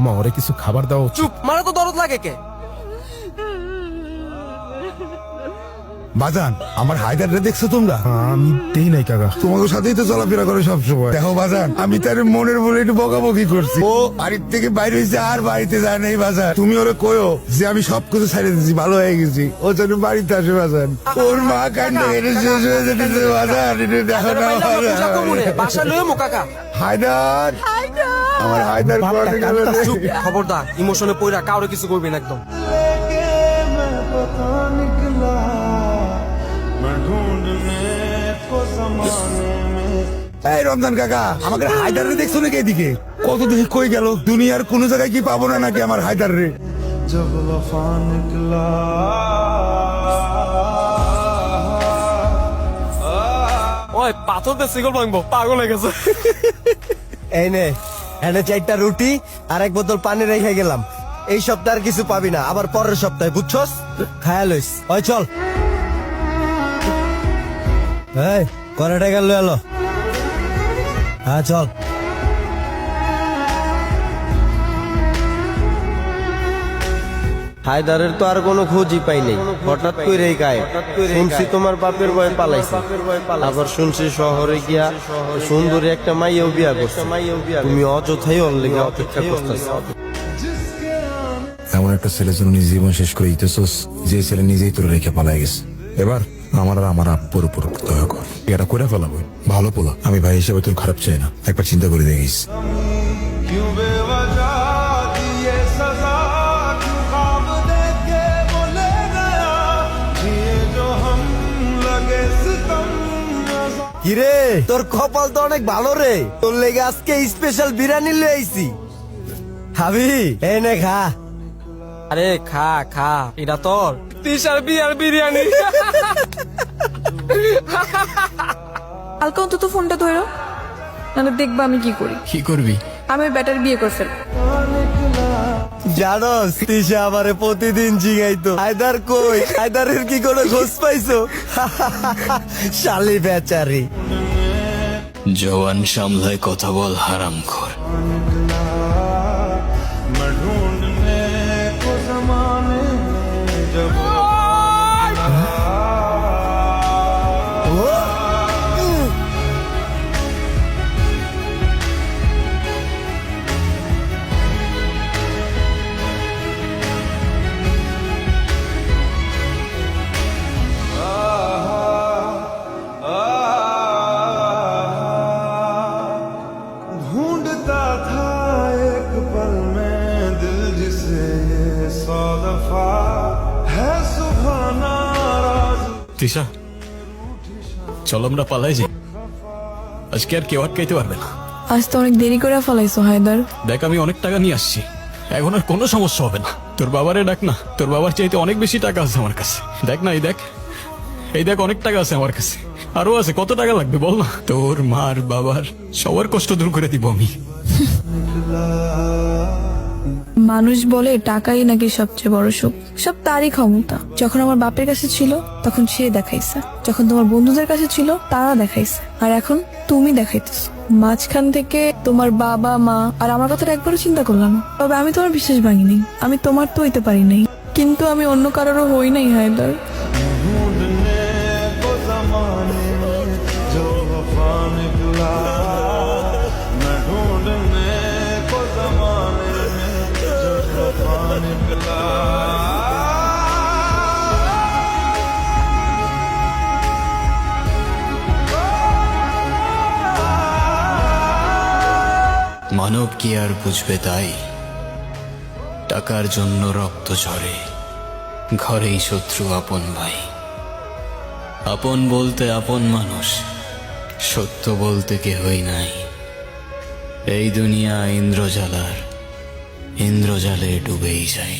ওমা ওরে কিছু খাবার দাও। চুপ, মারা তো দরদ লাগে কে? বাজান আমার হায়দারে দেখছো তোমরা? আমি দেই নাই কাকা। তোমাদের সাথেই তো চলাফেরা করে সবসময়। দেখো বাজান, আমি তার মনের বলে একটু বকাবকি করছি। ও বাড়ির থেকে বাইরে হয়েছে আর বাড়িতে যায় নাই বাজান। তুমি ওরে কয়ো যে আমি সবকিছু ছাড়ে দিচ্ছি, ভালো হয়ে গেছি, ও যেন বাড়িতে আসে বাজান। ওর মা কান্না কেটে শেষ হয়ে যেতেছে বাজান, এটা দেখো না বাজান। বাসা লয়ে মো কাকা। হায়দার, আমার হায়দার কোয়ার্টারে গেল। চুপ, খবরদার, ইমোশনে পইরা কাউরে কিছু করবি না একদম। এই রমজান কাকা, আমাকে হায়দার রে দেখছো নাকি? এদিকে কত দেখে কই গেল? দুনিয়ার কোন জায়গায় কি পাবো না নাকি আমার হায়দার রে? ওই পাথর দিয়ে সিগল ভাঙবো, পাগল হয়ে গেছে। এই নে, এনে 4টা রুটি আর 1 বোতল পানি রেখে গেলাম। এই সপ্তাহে আর কিছু পাবি না, আবার পরের সপ্তাহে, বুঝছস? খায়া লইস। ওই চল, এই কয়টা টাকা লয়ে এলো? হ্যাঁ চল। হায়দারের তো আর কোনো খোঁজই পাই নাই, হঠাৎ করে গায়ে। শুনছি তোমার বাপের বয়ে পালাইছে, আবার শুনছি শহরে গিয়া সুন্দরী একটা মাইয়াও বিয়া করছে। তুমি অযথাই ওর লেগে অপেক্ষা করতেছ। এমন একটা ছেলের জন্য নিজে জীবন শেষ করে দিতেছস, যে ছেলে নিজেই তোর রেখে পালাই গেছে। এবার আমার আর আমার আব্বুর উপর দয়া কর, এটা করে ফেলাবো। ভালো পোলা, আমি ভাই হিসেবে তোর খারাপ চাই না, একবার চিন্তা করে দেখিস। কিরে, তোর কপাল তো অনেক ভালো রে, তোর লেগে আজকে স্পেশাল বিরিয়ানি লয়ে আইছি। খাবি? এই নে খা। আরে খা খা, এটা তোর তিশার বিয়ার বিরিয়ানি। কালকে অন্তত ফোনটা ধরো, নাহলে দেখবা আমি কি করি। কি করবি? আমি ব্যাটার বিয়ে করে ফেল। জানোস তিশা আমারে প্রতিদিন জিগাইতো, হায়দার কই, হায়দারের কি কোনো খোঁজ পাইছো? শালি বেচারি। জওয়ান সামলায় কথা বল, হারামখোর। ढूंढता था एक पल में दिल जिसे ये 100 दफा है सुबह नाराज। তিশা, চল আমরা পালাই যাই, আজকে আর কেউ আটকাইতে পারবে না। আজ তো অনেক দেরি করে ফেলাইছো হায়দার। দেখ, আমি অনেক টাকা নিয়ে আসছি, এখন আর কোনো সমস্যা হবে না। তোর বাবারে ডাক না, তোর বাবার চাইতে অনেক বেশি টাকা আছে আমার কাছে। দেখ না, এই দেখ, এই দেখ, অনেক টাকা আছে আমার কাছে, আরো আছে। কত টাকা লাগবে বল না? তোর মার বাবার সবার কষ্ট দূর করে দিব আমি। মানুষ বলে টাকাই নাকি সবচেয়ে বড় সুখ, সব তারই ক্ষমতা। যখন আমার বাপের কাছে ছিল তখন সে দেখাইছে, যখন তোমার বন্ধুদের কাছে ছিল তারা দেখাইছে, আর এখন তুমি দেখাইতেছো। মাঝখান থেকে তোমার বাবা মা আর আমার কথাটা একবারও চিন্তা করলাম না। তবে আমি তোমার বিশ্বাস ভাঙিনি, আমি তোমার তো হইতে পারি নাই, কিন্তু আমি অন্য কারোরও হই নাই হায়দার। ढूंढने को जमाने में जो वफा निकला, मैं ढूंढने को जमाने में जो वफा निकला। মানব কি আর বুঝবে তাই, টাকার জন্য রক্ত ঝরে, ঘরেই শত্রু আপন ভাই। আপন বলতে আপন মানুষ, সত্য বলতে কেহই নাই। এই দুনিয়া ইন্দ্রজালার, ইন্দ্রজালে ডুবেই যায়।